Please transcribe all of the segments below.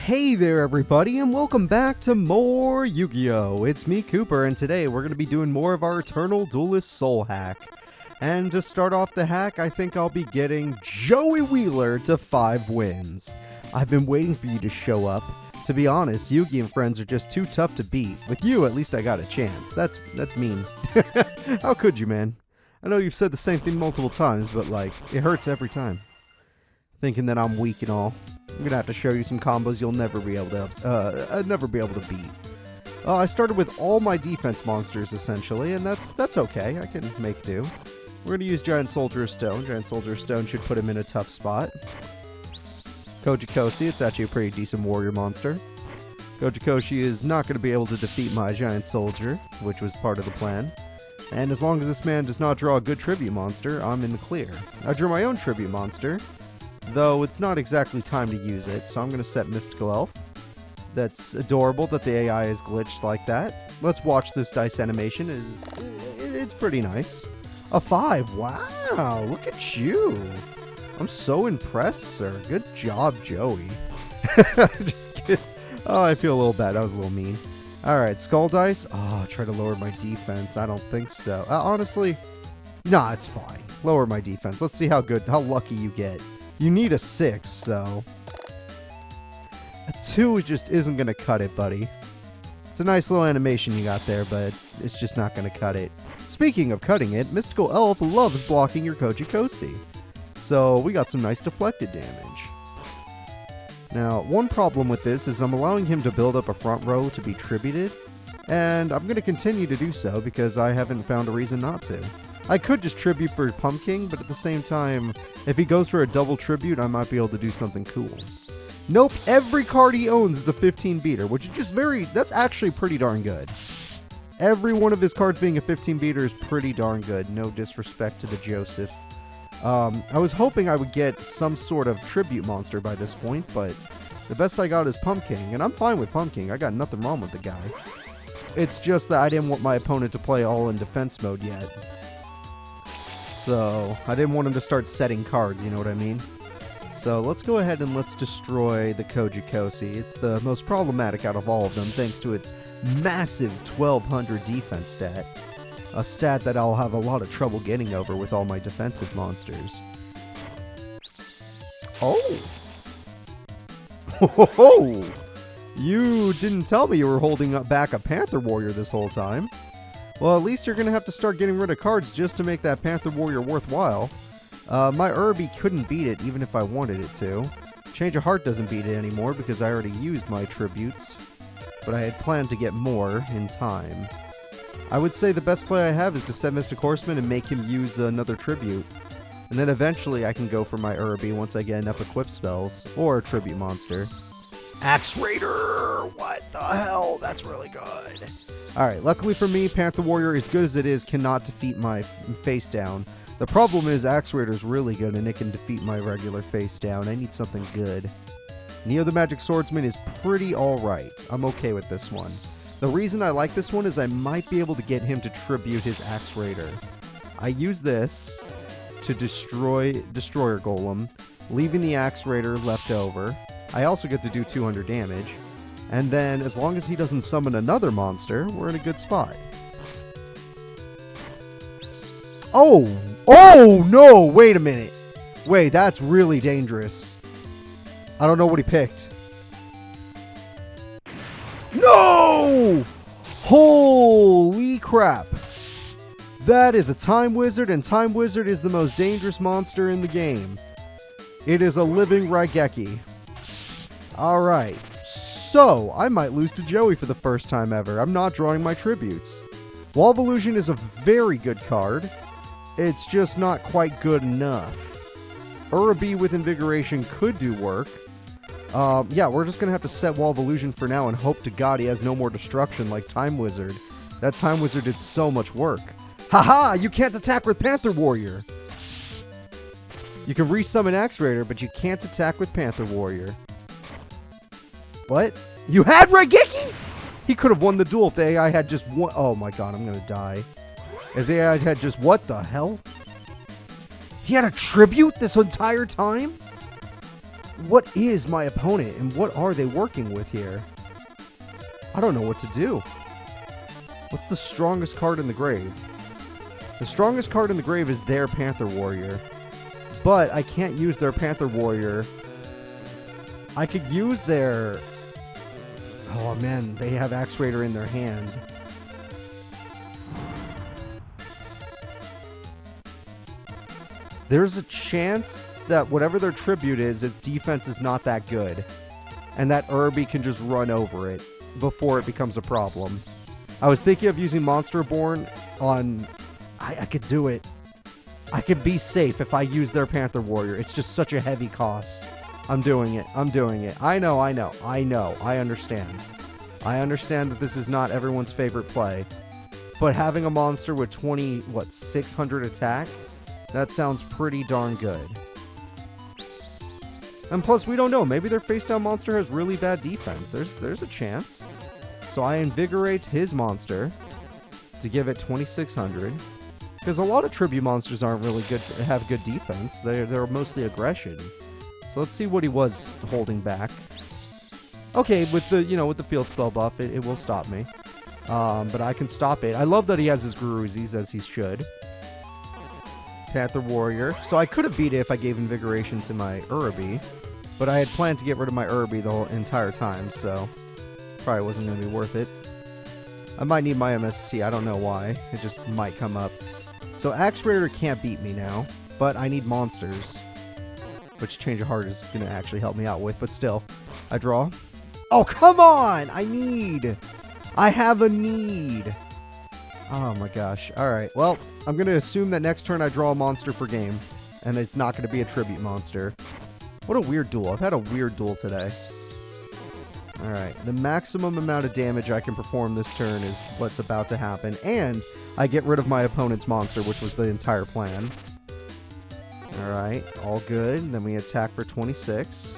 Hey there everybody, and welcome back to more Yu-Gi-Oh! It's me, Cooper, and today we're going to be doing more of our Eternal Duelist Soul hack. And to start off the hack, I think I'll be getting Joey Wheeler to 5 wins. I've been waiting for you to show up. To be honest, Yugi and friends are just too tough to beat. With you, at least I got a chance. That's mean. How could you, man? I know you've said the same thing multiple times, but like, it hurts every time. Thinking that I'm weak and all. I'm gonna have to show you some combos you'll never be able to beat. I started with all my defense monsters essentially, and that's okay. I can make do. We're gonna use Giant Soldier of Stone. Giant Soldier of Stone should put him in a tough spot. Kojikoshi, it's actually a pretty decent warrior monster. Kojikoshi is not gonna be able to defeat my Giant Soldier, which was part of the plan. And as long as this man does not draw a good tribute monster, I'm in the clear. I drew my own tribute monster, though it's not exactly time to use it, so I'm going to set Mystical Elf. That's adorable that the AI is glitched like that. Let's watch this dice animation. It's pretty nice. A 5. Wow, look at you. I'm so impressed, sir. Good job, Joey. Just kidding. Oh, I feel a little bad. That was a little mean. Alright, Skull Dice. Oh, try to lower my defense. I don't think so. Honestly, nah, it's fine. Lower my defense. Let's see how lucky you get. You need a 6, so a 2 just isn't going to cut it, buddy. It's a nice little animation you got there, but it's just not going to cut it. Speaking of cutting it, Mystical Elf loves blocking your Kojikoshi. So we got some nice deflected damage. Now, one problem with this is I'm allowing him to build up a front row to be tributed, and I'm going to continue to do so because I haven't found a reason not to. I could just tribute for Pumpkin, but at the same time, if he goes for a double tribute, I might be able to do something cool. Nope, every card he owns is a 15 beater, which is just that's actually pretty darn good. Every one of his cards being a 15 beater is pretty darn good, no disrespect to the Joseph. I was hoping I would get some sort of tribute monster by this point, but the best I got is Pumpkin, and I'm fine with Pumpkin. I got nothing wrong with the guy. It's just that I didn't want my opponent to play all in defense mode yet. So, I didn't want him to start setting cards, you know what I mean? So, let's go ahead and let's destroy the Kojikoshi. It's the most problematic out of all of them, thanks to its massive 1200 defense stat. A stat that I'll have a lot of trouble getting over with all my defensive monsters. Oh! Ho-ho-ho! You didn't tell me you were holding back a Panther Warrior this whole time. Well, at least you're going to have to start getting rid of cards just to make that Panther Warrior worthwhile. My Irby couldn't beat it even if I wanted it to. Change of Heart doesn't beat it anymore because I already used my tributes. But I had planned to get more in time. I would say the best play I have is to set Mystic Horseman and make him use another tribute. And then eventually I can go for my Irby once I get enough equip spells. Or a tribute monster. Axe Raider! What the hell? That's really good. Alright, luckily for me, Panther Warrior, as good as it is, cannot defeat my face down. The problem is Axe Raider is really good and it can defeat my regular face down. I need something good. Neo the Magic Swordsman is pretty alright. I'm okay with this one. The reason I like this one is I might be able to get him to tribute his Axe Raider. I use this to destroy Destroyer Golem, leaving the Axe Raider left over. I also get to do 200 damage. And then, as long as he doesn't summon another monster, we're in a good spot. Oh! Oh, no! Wait a minute. Wait, that's really dangerous. I don't know what he picked. No! Holy crap. That is a Time Wizard, and Time Wizard is the most dangerous monster in the game. It is a living Raigeki. Alright. So, I might lose to Joey for the first time ever. I'm not drawing my tributes. Wall of Illusion is a very good card. It's just not quite good enough. Urabi with Invigoration could do work. Yeah, we're just going to have to set Wall of Illusion for now and hope to God he has no more destruction like Time Wizard. That Time Wizard did so much work. Haha! You can't attack with Panther Warrior! You can resummon Axe Raider, but you can't attack with Panther Warrior. What? You had Raigeki?! He could have won the duel if the AI had just one. Oh my god, I'm gonna die. If the AI had just. What the hell? He had a tribute this entire time? What is my opponent, and what are they working with here? I don't know what to do. What's the strongest card in the grave? The strongest card in the grave is their Panther Warrior. But I can't use their Panther Warrior. I could use their... Oh man, they have Axe Raider in their hand. There's a chance that whatever their tribute is, its defense is not that good. And that Irby can just run over it before it becomes a problem. I was thinking of using Monster Born on... I could do it. I could be safe if I use their Panther Warrior. It's just such a heavy cost. I'm doing it. I'm doing it. I know. I understand. I understand that this is not everyone's favorite play. But having a monster with 600 attack? That sounds pretty darn good. And plus, we don't know. Maybe their face-down monster has really bad defense. There's a chance. So I invigorate his monster to give it 2,600. Because a lot of tribute monsters aren't really good, have good defense. They're mostly aggression. So let's see what he was holding back. Okay, with the field spell buff, it will stop me. But I can stop it. I love that he has his Guruzis, as he should. Panther Warrior. So I could have beat it if I gave Invigoration to my Urubi. But I had planned to get rid of my Urubi the whole entire time, so probably wasn't going to be worth it. I might need my MST. I don't know why. It just might come up. So Axe Raider can't beat me now, but I need monsters, which Change of Heart is going to actually help me out with, but still. I draw. Oh, come on! I have a need. Oh my gosh. Alright, well, I'm going to assume that next turn I draw a monster for game, and it's not going to be a tribute monster. What a weird duel. I've had a weird duel today. Alright, the maximum amount of damage I can perform this turn is what's about to happen, and I get rid of my opponent's monster, which was the entire plan. Alright, all good. And then we attack for 26.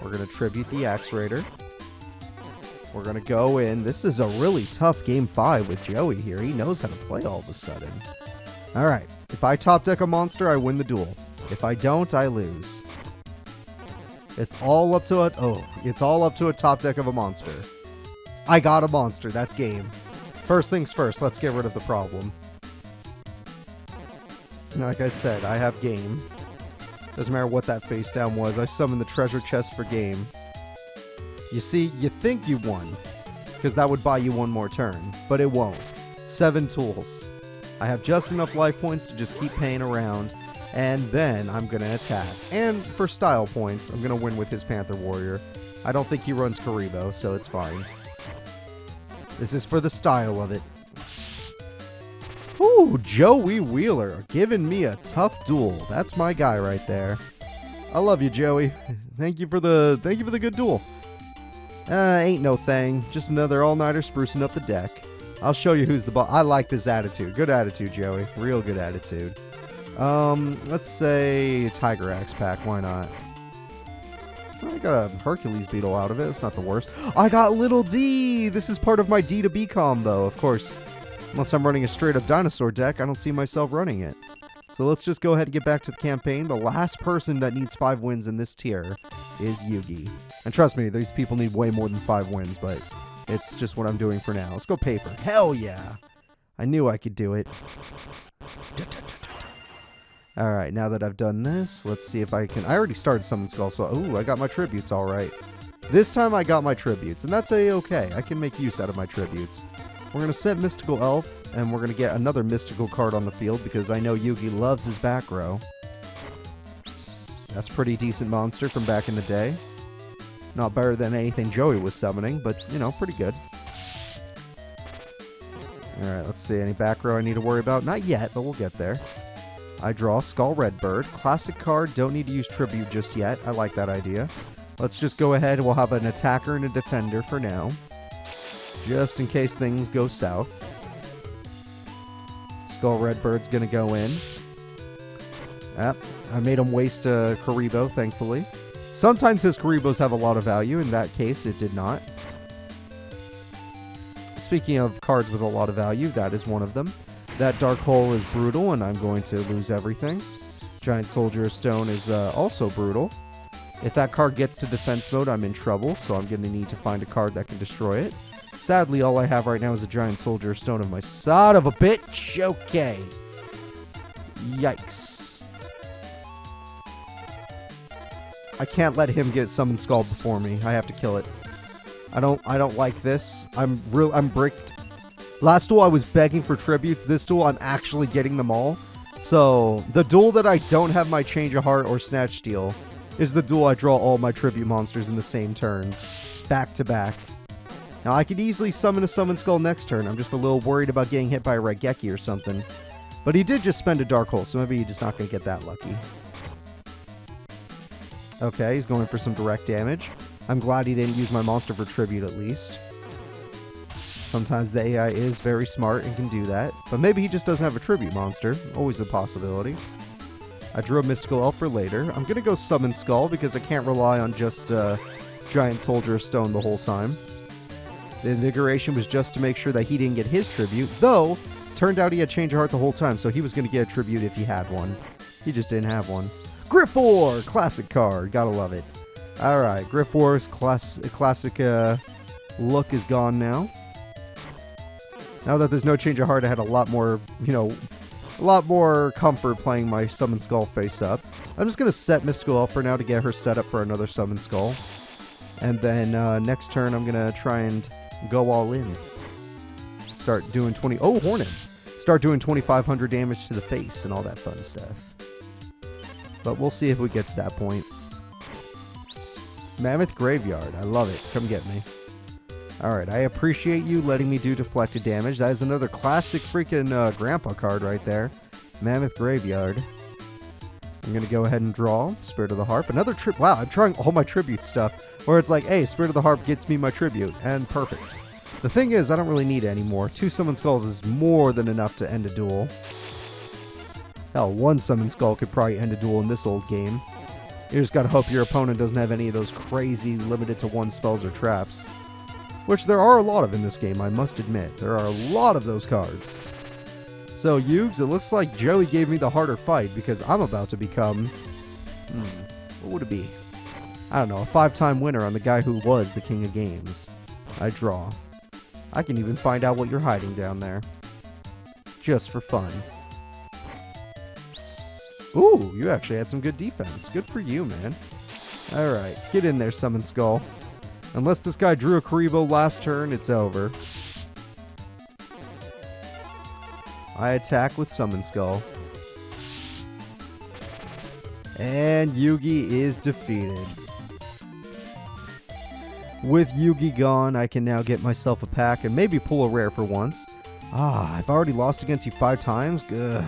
We're going to tribute the Axe Raider. We're going to go in. This is a really tough game 5 with Joey here. He knows how to play all of a sudden. Alright, if I top deck a monster, I win the duel. If I don't, I lose. It's all up to a top deck of a monster. I got a monster. That's game. First things first, let's get rid of the problem. Like I said, I have game. Doesn't matter what that face down was. I summoned the treasure chest for game. You see, you think you won, because that would buy you one more turn, but it won't. 7 tools. I have just enough life points to just keep paying around, and then I'm going to attack. And for style points, I'm going to win with his Panther Warrior. I don't think he runs Karibo, so it's fine. This is for the style of it. Ooh, Joey Wheeler giving me a tough duel. That's my guy right there. I love you, Joey. Thank you for the good duel. Ain't no thing. Just another all-nighter sprucing up the deck. I'll show you who's the boss. I like this attitude. Good attitude, Joey. Real good attitude. Let's say Tiger Axe pack. Why not? I got a Hercules Beetle out of it. It's not the worst. I got Little D! This is part of my D to B combo, of course. Unless I'm running a straight-up dinosaur deck, I don't see myself running it. So let's just go ahead and get back to the campaign. The last person that needs 5 wins in this tier is Yugi. And trust me, these people need way more than 5 wins, but it's just what I'm doing for now. Let's go paper. Hell yeah! I knew I could do it. Alright, now that I've done this, let's see if I can... I already started Summon Skull, so... Ooh, I got my tributes alright. This time I got my tributes, and that's a-okay. I can make use out of my tributes. We're going to set Mystical Elf, and we're going to get another mystical card on the field, because I know Yugi loves his back row. That's a pretty decent monster from back in the day. Not better than anything Joey was summoning, but, you know, pretty good. Alright, let's see. Any back row I need to worry about? Not yet, but we'll get there. I draw Skull Redbird. Classic card. Don't need to use tribute just yet. I like that idea. Let's just go ahead. We'll have an attacker and a defender for now. Just in case things go south. Skull Redbird's going to go in. Yep. I made him waste a Karibo, thankfully. Sometimes his Karibos have a lot of value. In that case, it did not. Speaking of cards with a lot of value, that is one of them. That Dark Hole is brutal, and I'm going to lose everything. Giant Soldier of Stone is also brutal. If that card gets to defense mode, I'm in trouble, so I'm going to need to find a card that can destroy it. Sadly, all I have right now is a Giant Soldier Stone of my son of a bitch. Okay. Yikes. I can't let him get Summon Skull before me. I have to kill it. I don't like this. I'm bricked. Last duel I was begging for tributes. This duel I'm actually getting them all. So the duel that I don't have my Change of Heart or Snatch Steal is the duel I draw all my tribute monsters in the same turns. Back to back. Now I could easily summon a Summon Skull next turn. I'm just a little worried about getting hit by a Raigeki or something. But he did just spend a Dark Hole, so maybe he's just not going to get that lucky. Okay, he's going for some direct damage. I'm glad he didn't use my monster for tribute at least. Sometimes the AI is very smart and can do that. But maybe he just doesn't have a tribute monster. Always a possibility. I drew a Mystical Elf for later. I'm going to go Summon Skull because I can't rely on just Giant Soldier Stone the whole time. The Invigoration was just to make sure that he didn't get his tribute. Though, turned out he had Change of Heart the whole time, so he was going to get a tribute if he had one. He just didn't have one. Griffor! Classic card. Gotta love it. Alright, Griffor's classic look is gone now. Now that there's no Change of Heart, I had a lot more, a lot more comfort playing my Summon Skull face up. I'm just going to set Mystical Elf for now to get her set up for another Summon Skull. And then next turn, I'm going to try and go all in. Start doing 20... Oh, Hornet! Start doing 2,500 damage to the face and all that fun stuff. But we'll see if we get to that point. Mammoth Graveyard. I love it. Come get me. Alright, I appreciate you letting me do deflected damage. That is another classic freaking grandpa card right there. Mammoth Graveyard. I'm going to go ahead and draw Spirit of the Harp. Another trip. Wow, I'm trying all my tribute stuff. Where it's like, hey, Spirit of the Harp gets me my tribute. And perfect. The thing is, I don't really need it anymore. 2 Summon Skulls is more than enough to end a duel. Hell, 1 Summon Skull could probably end a duel in this old game. You just gotta hope your opponent doesn't have any of those crazy limited to 1 spells or traps. Which there are a lot of in this game, I must admit. There are a lot of those cards. So, Yugs, it looks like Joey gave me the harder fight because I'm about to become... what would it be? I don't know, a 5-time winner on the guy who was the king of games. I draw. I can even find out what you're hiding down there. Just for fun. Ooh, you actually had some good defense. Good for you, man. Alright, get in there, Summon Skull. Unless this guy drew a Karibo last turn, it's over. I attack with Summon Skull. And Yugi is defeated. With Yugi gone, I can now get myself a pack and maybe pull a rare for once. Ah, I've already lost against you 5 times? Ugh.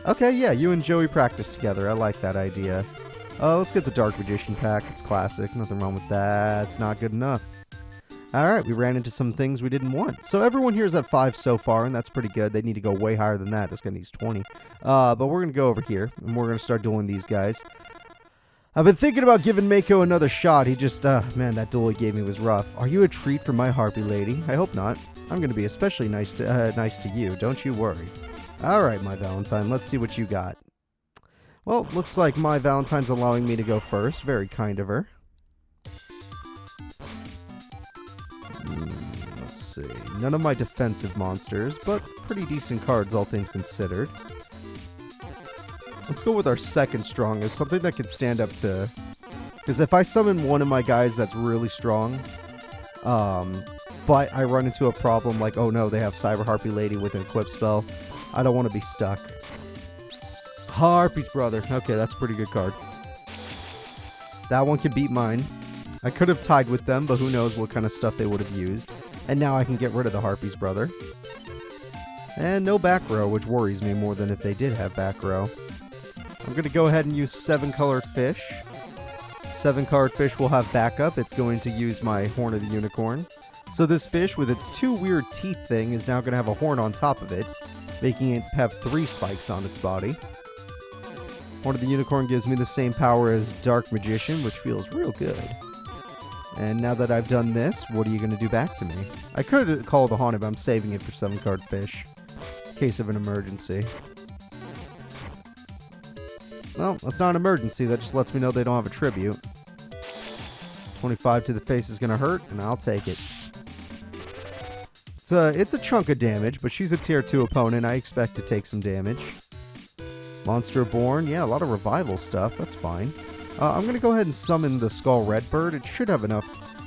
Okay, yeah, you and Joey practice together. I like that idea. Let's get the Dark Magician pack. It's classic. Nothing wrong with that. It's not good enough. Alright, we ran into some things we didn't want. So everyone here is at 5 so far, and that's pretty good. They need to go way higher than that. This guy needs 20. But we're going to go over here, and we're going to start dueling these guys. I've been thinking about giving Mako another shot. He just, man, that duel he gave me was rough. Are you a treat for my Harpy lady? I hope not. I'm going to be especially nice to you. Don't you worry. Alright, my Valentine, let's see what you got. Well, looks like my Valentine's allowing me to go first. Very kind of her. Let's see. None of my defensive monsters, but pretty decent cards, all things considered. Let's go with our second strongest, something that can stand up to... Because if I summon one of my guys that's really strong, but I run into a problem like, oh no, they have Cyber Harpy Lady with an equip spell, I don't want to be stuck. Harpy's brother. Okay, that's a pretty good card. That one can beat mine. I could have tied with them, but who knows what kind of stuff they would have used. And now I can get rid of the Harpy's brother. And no back row, which worries me more than if they did have back row. I'm going to go ahead and use 7-colored fish. 7-colored fish will have backup. It's going to use my Horn of the Unicorn. So this fish, with its 2 weird teeth thing, is now going to have a horn on top of it, making it have 3 spikes on its body. Horn of the Unicorn gives me the same power as Dark Magician, which feels real good. And now that I've done this, what are you going to do back to me? I could call the Haunted, but I'm saving it for 7-card fish. In case of an emergency. Well, that's not an emergency. That just lets me know they don't have a tribute. 25 to the face is going to hurt, and I'll take it. It's a chunk of damage, but she's a tier 2 opponent. I expect to take some damage. Monster Born. Yeah, a lot of revival stuff. That's fine. I'm going to go ahead and summon the Skull Redbird. It should have enough.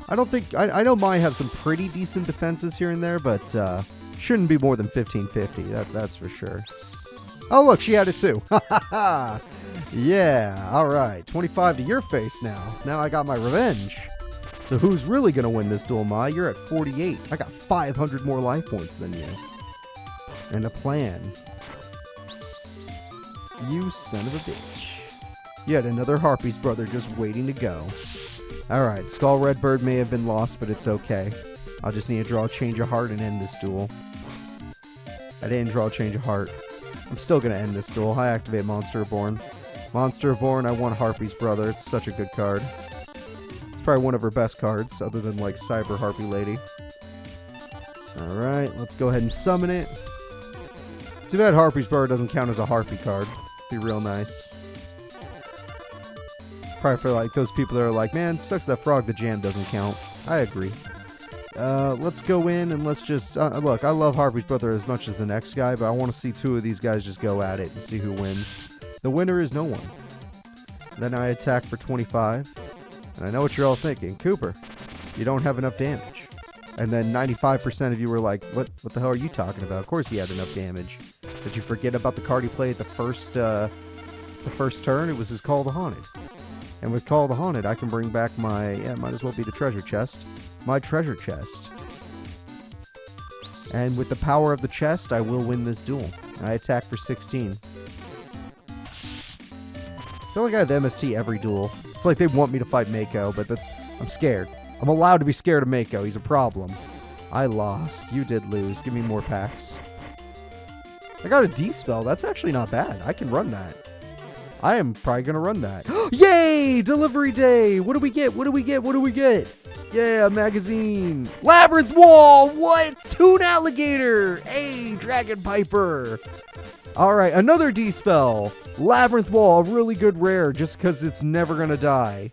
I don't think... I know Mai has some pretty decent defenses here and there, but shouldn't be more than 1550. That's for sure. Oh, look, she had it too. Ha ha ha! Yeah, alright. 25 to your face now. So now I got my revenge. So who's really going to win this duel, Mai? You're at 48. I got 500 more life points than you. And a plan. You son of a bitch. Yet another Harpy's brother just waiting to go. Alright, Skull Redbird may have been lost, but it's okay. I'll just need to draw a Change of Heart and end this duel. I didn't draw a Change of Heart. I'm still going to end this duel. I activate Monster Reborn. Monster Reborn, I want Harpy's brother. It's such a good card. It's probably one of her best cards, other than, like, Cyber Harpy Lady. Alright, let's go ahead and summon it. Too bad Harpy's brother doesn't count as a Harpy card. Be real nice. Probably for, like, those people that are like, man, sucks that Frog the Jam doesn't count. I agree. Let's go in and let's just... look, I love Harpy's brother as much as the next guy, but I want to see two of these guys just go at it and see who wins. The winner is no one. Then I attack for 25. And I know what you're all thinking. Cooper, you don't have enough damage. And then 95% of you were like, what the hell are you talking about? Of course he had enough damage. Did you forget about the card he played the first turn? It was his Call of the Haunted. And with Call of the Haunted, I can bring back my... yeah, might as well be the treasure chest. My treasure chest. And with the power of the chest, I will win this duel. I attack for 16. I feel like I have MST every duel. It's like they want me to fight Mako, but I'm scared. I'm allowed to be scared of Mako. He's a problem. I lost. You did lose. Give me more packs. I got a D-spell. That's actually not bad. I can run that. I am probably going to run that. Yay! Delivery day! What do we get? What do we get? What do we get? Yeah, magazine. Labyrinth Wall! What? Toon Alligator! Hey, Dragon Piper! Alright, another D-spell. Labyrinth Wall, a really good rare, just because it's never going to die.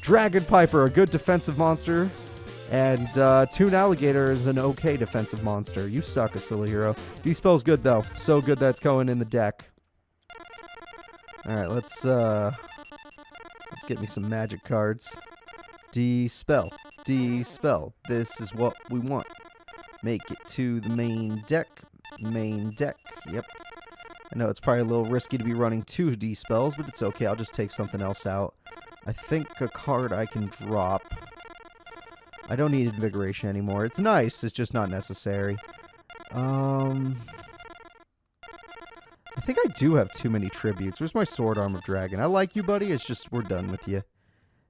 Dragon Piper, a good defensive monster. And Toon Alligator is an okay defensive monster. You suck, a silly hero. D-spell's good, though. So good that's going in the deck. Alright, let's get me some magic cards. D-spell. D-spell. This is what we want. Make it to the main deck. Main deck. Yep. I know it's probably a little risky to be running 2 D-spells, but it's okay. I'll just take something else out. I think a card I can drop. I don't need Invigoration anymore. It's nice. It's just not necessary. I think I do have too many tributes. Where's my Sword Arm of Dragon? I like you, buddy. It's just we're done with you.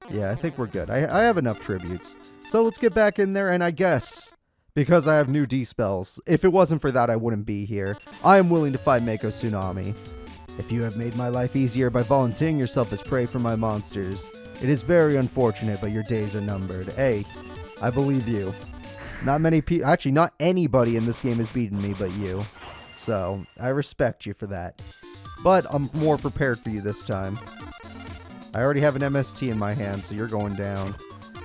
Yeah, I think we're good. I have enough tributes. So let's get back in there, and I guess, because I have new D-spells, if it wasn't for that, I wouldn't be here. I am willing to fight Mako Tsunami. If you have made my life easier by volunteering yourself as prey for my monsters, it is very unfortunate, but your days are numbered. Hey, I believe you. Not many people, actually, not anybody in this game has beaten me but you. So, I respect you for that. But I'm more prepared for you this time. I already have an MST in my hand, so you're going down.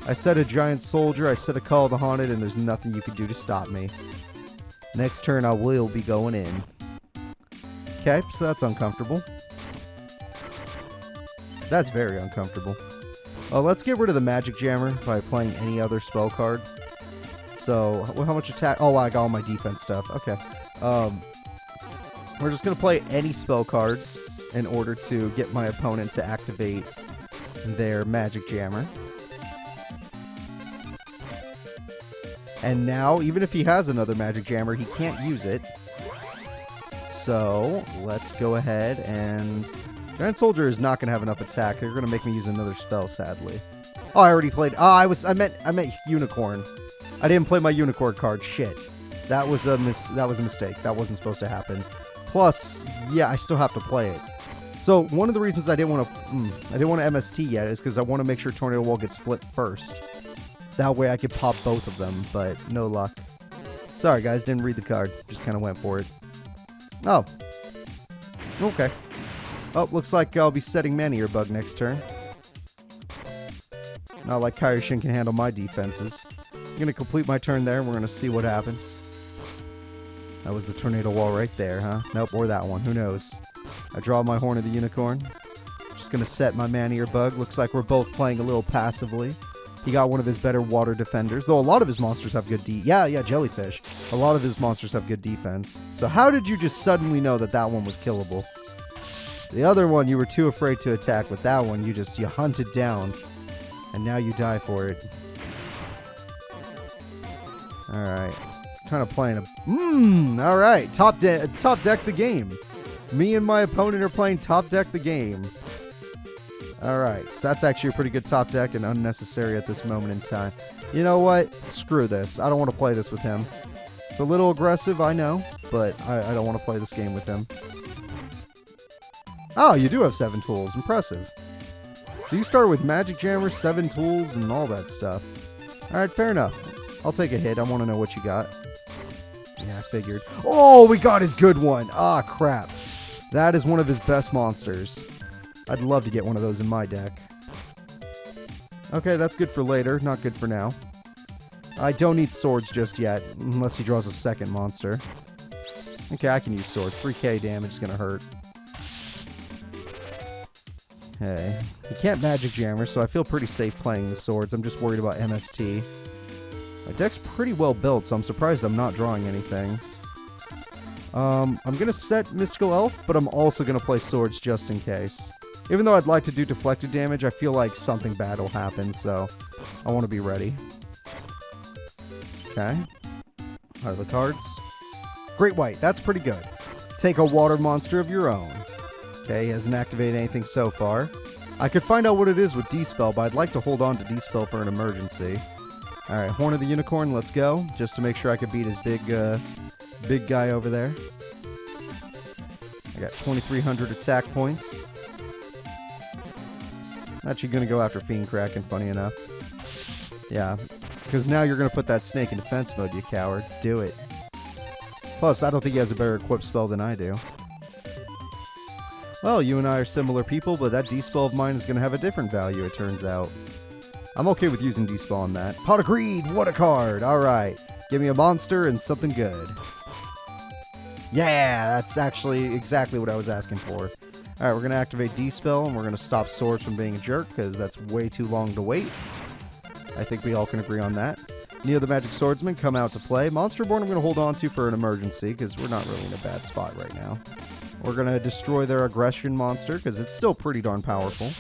I set a Giant Soldier, I set a Call of the Haunted, and there's nothing you can do to stop me. Next turn, I will be going in. Okay, so that's uncomfortable. That's very uncomfortable. Oh, let's get rid of the Magic Jammer by playing any other spell card. So, how much attack? Oh, I got all my defense stuff. Okay. We're just going to play any spell card in order to get my opponent to activate their Magic Jammer. And now, even if he has another Magic Jammer, he can't use it. So, let's go ahead and... Giant Soldier is not going to have enough attack. They're going to make me use another spell, sadly. Oh, I already played... Oh, I meant Unicorn. I didn't play my Unicorn card. Shit. That was a mistake. That wasn't supposed to happen. Plus, yeah, I still have to play it. So, one of the reasons I didn't want to MST yet is because I want to make sure Tornado Wall gets flipped first. That way I could pop both of them, but no luck. Sorry, guys. Didn't read the card. Just kind of went for it. Oh. Okay. Oh, looks like I'll be setting Maneater Bug next turn. Not like Kaioshin can handle my defenses. I'm going to complete my turn there, and we're going to see what happens. That was the tornado wall right there, huh? Nope, or that one. Who knows? I draw my Horn of the Unicorn. Just going to set my Maneater Bug. Looks like we're both playing a little passively. He got one of his better water defenders, though a lot of his monsters have good Yeah, Jellyfish. A lot of his monsters have good defense. So how did you just suddenly know that that one was killable? The other one you were too afraid to attack, but that one you hunted down. And now you die for it. Alright. Kind of playing a... Alright. Top deck the game. Me and my opponent are playing top deck the game. Alright. So that's actually a pretty good top deck and unnecessary at this moment in time. You know what? Screw this. I don't want to play this with him. It's a little aggressive, I know. But I don't want to play this game with him. Oh, you do have 7 tools. Impressive. So you started with Magic Jammer, 7 tools, and all that stuff. Alright, fair enough. I'll take a hit. I want to know what you got. Yeah, I figured. Oh, we got his good one. Ah, crap. That is one of his best monsters. I'd love to get one of those in my deck. Okay, that's good for later. Not good for now. I don't need swords just yet, unless he draws a second monster. Okay, I can use swords. 3k damage is going to hurt. Okay. He can't Magic Jammer, so I feel pretty safe playing the swords. I'm just worried about MST. My deck's pretty well built, so I'm surprised I'm not drawing anything. I'm going to set Mystical Elf, but I'm also going to play swords just in case. Even though I'd like to do deflected damage, I feel like something bad will happen, so I want to be ready. Okay. What are the cards? Great White, that's pretty good. Take a water monster of your own. Okay, he hasn't activated anything so far. I could find out what it is with D-Spell, but I'd like to hold on to D-Spell for an emergency. Alright, Horn of the Unicorn, let's go. Just to make sure I can beat his big guy over there. I got 2,300 attack points. I'm actually going to go after Fiend Kraken, funny enough. Yeah, because now you're going to put that snake in defense mode, you coward. Do it. Plus, I don't think he has a better equipped spell than I do. Well, you and I are similar people, but that D-Spell of mine is going to have a different value, it turns out. I'm okay with using D-Spell on that. Pot of Greed! What a card! Alright. Give me a monster and something good. Yeah! That's actually exactly what I was asking for. Alright, we're going to activate D-Spell, and we're going to stop Swords from being a jerk, because that's way too long to wait. I think we all can agree on that. Neo the Magic Swordsman, come out to play. Monsterborn I'm going to hold on to for an emergency, because we're not really in a bad spot right now. We're going to destroy their aggression monster, because it's still pretty darn powerful.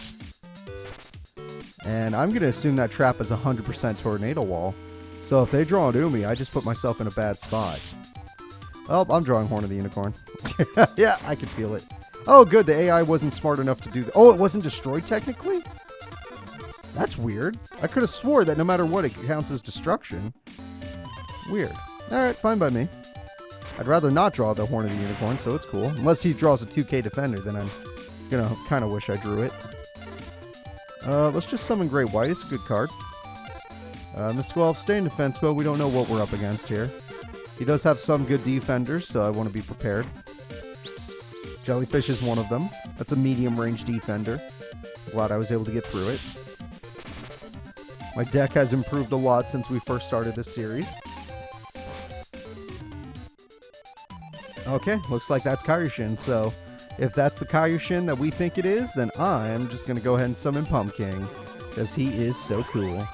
And I'm going to assume that trap is 100% Tornado Wall. So if they draw an Umi, I just put myself in a bad spot. Oh, I'm drawing Horn of the Unicorn. Yeah, I can feel it. Oh, good. The AI wasn't smart enough to do that. Oh, it wasn't destroyed technically? That's weird. I could have swore that no matter what, it counts as destruction. Weird. Alright, fine by me. I'd rather not draw the Horn of the Unicorn, so it's cool. Unless he draws a 2k defender, then I'm gonna kind of wish I drew it. Let's just summon Great White. It's a good card. Mystical Elf, stay in defense mode. We don't know what we're up against here. He does have some good defenders, so I want to be prepared. Jellyfish is one of them. That's a medium-range defender. Glad I was able to get through it. My deck has improved a lot since we first started this series. Okay, looks like that's Kaioshin, so if that's the Kaioshin that we think it is, then I'm just going to go ahead and summon Pumpkin, because he is so cool.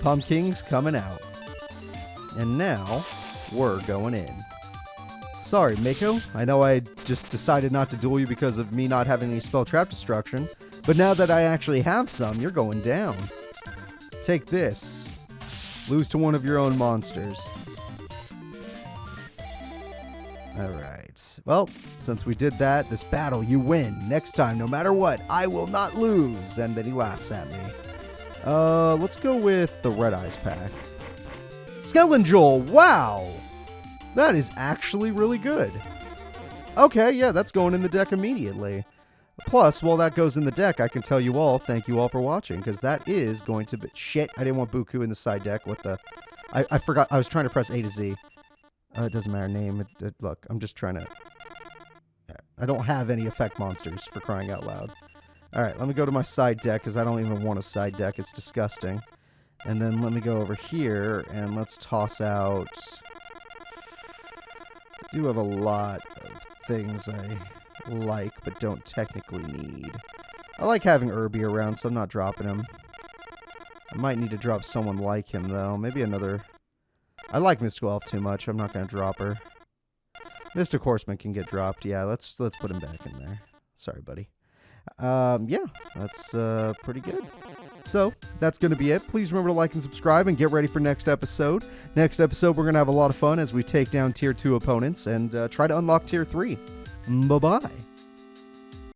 Pumpkin's coming out. And now, we're going in. Sorry, Mako. I know I just decided not to duel you because of me not having any spell trap destruction, but now that I actually have some, you're going down. Take this. Lose to one of your own monsters. Alright. Well, since we did that, this battle, you win. Next time, no matter what, I will not lose. And then he laughs at me. Let's go with the Red Eyes pack. Skeleton Joel, wow! That is actually really good. Okay, yeah, that's going in the deck immediately. Plus, while that goes in the deck, I can tell you all, thank you all for watching, because that is going to be... Shit, I didn't want Buku in the side deck. What the... I forgot, I was trying to press A to Z. It doesn't matter, name. Look, I'm just trying to... I don't have any effect monsters, for crying out loud. Alright, let me go to my side deck, because I don't even want a side deck. It's disgusting. And then let me go over here, and let's toss out... I do have a lot of things I like, but don't technically need. I like having Irby around, so I'm not dropping him. I might need to drop someone like him, though. Maybe another... I like Mystical Elf too much. I'm not going to drop her. Mystic Horseman can get dropped. Yeah, let's put him back in there. Sorry, buddy. Yeah, that's pretty good. So, that's going to be it. Please remember to like and subscribe and get ready for next episode. Next episode, we're going to have a lot of fun as we take down Tier 2 opponents and try to unlock Tier 3. Bye-bye.